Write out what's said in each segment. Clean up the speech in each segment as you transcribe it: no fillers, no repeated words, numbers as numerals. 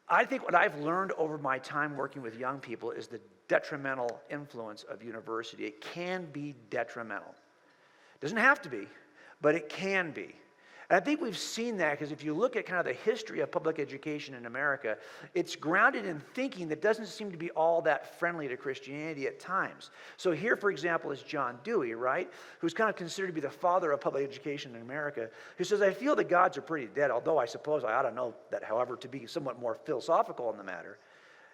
I think what I've learned over my time working with young people is the detrimental influence of university. It can be detrimental. It doesn't have to be, but it can be. And I think we've seen that because if you look at kind of the history of public education in America, it's grounded in thinking that doesn't seem to be all that friendly to Christianity at times. So here, for example, is John Dewey, right, who's kind of considered to be the father of public education in America, who says, I feel the gods are pretty dead, although I suppose I ought to know that, however, to be somewhat more philosophical in the matter.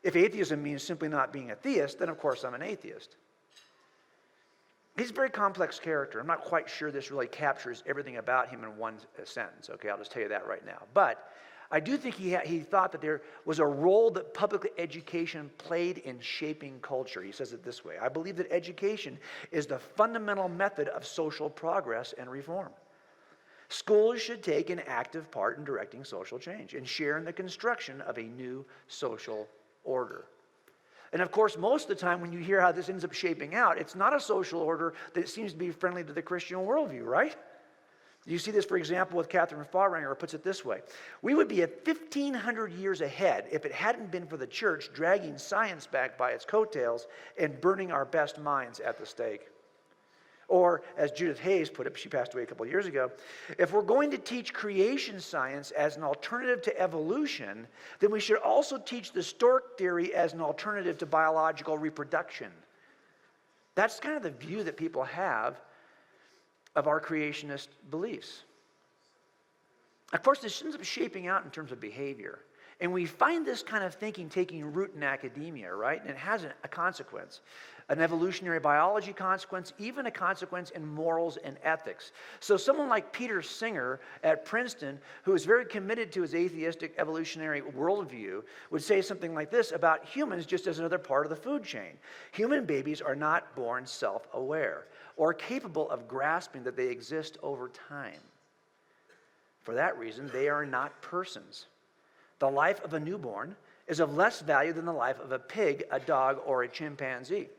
If atheism means simply not being a theist, then of course I'm an atheist. He's a very complex character. I'm not quite sure this really captures everything about him in one sentence. Okay, I'll just tell you that right now. But I do think he thought that there was a role that public education played in shaping culture. He says it this way: I believe that education is the fundamental method of social progress and reform. Schools should take an active part in directing social change and share in the construction of a new social order. And of course, most of the time when you hear how this ends up shaping out, it's not a social order that seems to be friendly to the Christian worldview, right? You see this, for example, with Catherine Fahringer, who puts it this way: we would be at 1,500 years ahead if it hadn't been for the church dragging science back by its coattails and burning our best minds at the stake. Or, as Judith Hayes put it, she passed away a couple of years ago, if we're going to teach creation science as an alternative to evolution, then we should also teach the stork theory as an alternative to biological reproduction. That's kind of the view that people have of our creationist beliefs. Of course, this ends up shaping out in terms of behavior. And we find this kind of thinking taking root in academia, right? And it has a consequence, an evolutionary biology consequence, even a consequence in morals and ethics. So someone like Peter Singer at Princeton, who is very committed to his atheistic evolutionary worldview, would say something like this about humans just as another part of the food chain. Human babies are not born self-aware or capable of grasping that they exist over time. For that reason, they are not persons. The life of a newborn is of less value than the life of a pig, a dog, or a chimpanzee.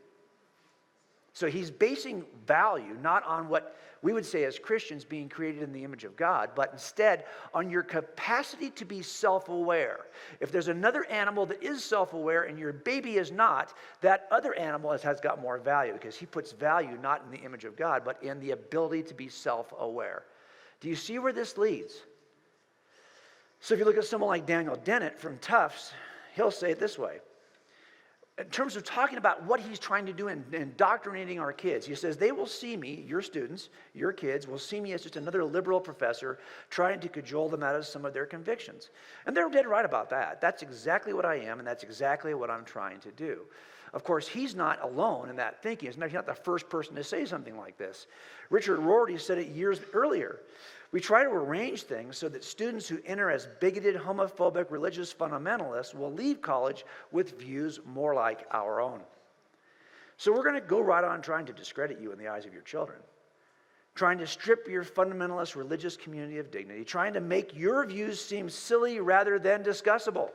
So he's basing value not on what we would say as Christians being created in the image of God, but instead on your capacity to be self-aware. If there's another animal that is self-aware and your baby is not, that other animal has got more value, because he puts value not in the image of God, but in the ability to be self-aware. Do you see where this leads? So if you look at someone like Daniel Dennett from Tufts, he'll say it this way. In terms of talking about what he's trying to do in indoctrinating our kids, he says, they will see me, your students, your kids, will see me as just another liberal professor trying to cajole them out of some of their convictions. And they're dead right about that. That's exactly what I am, and that's exactly what I'm trying to do. Of course, he's not alone in that thinking. He's not the first person to say something like this. Richard Rorty said it years earlier. We try to arrange things so that students who enter as bigoted, homophobic, religious fundamentalists will leave college with views more like our own. So we're going to go right on trying to discredit you in the eyes of your children, trying to strip your fundamentalist religious community of dignity, trying to make your views seem silly rather than discussable.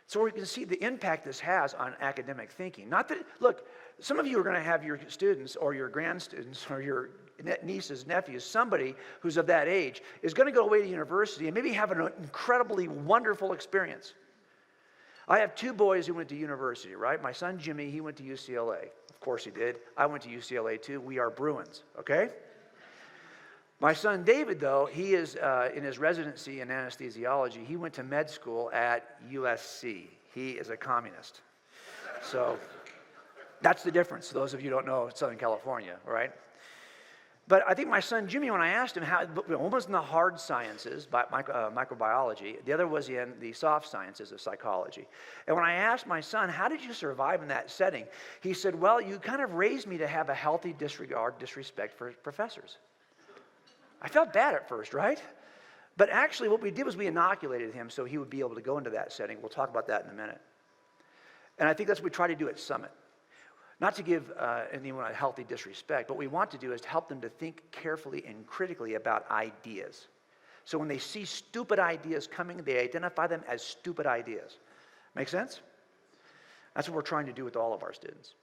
So we can see the impact this has on academic thinking. Not that, look, some of you are going to have your students or your grandstudents or your nieces, nephews, somebody who's of that age is going to go away to university and maybe have an incredibly wonderful experience. I have two boys who went to university, right? My son Jimmy, he went to UCLA. Of course he did. I went to UCLA too. We are Bruins, okay? My son David, though, he is in his residency in anesthesiology. He went to med school at USC. He is a communist. So that's the difference. Those of you who don't know Southern California, right? But I think my son Jimmy, when I asked him how, one was in the hard sciences, microbiology. The other was in the soft sciences of psychology. And when I asked my son, how did you survive in that setting? He said, well, you kind of raised me to have a healthy disrespect for professors. I felt bad at first, right? But actually what we did was we inoculated him so he would be able to go into that setting. We'll talk about that in a minute. And I think that's what we try to do at Summit. Not to give anyone a healthy disrespect, but what we want to do is to help them to think carefully and critically about ideas. So when they see stupid ideas coming, they identify them as stupid ideas. Make sense? That's what we're trying to do with all of our students.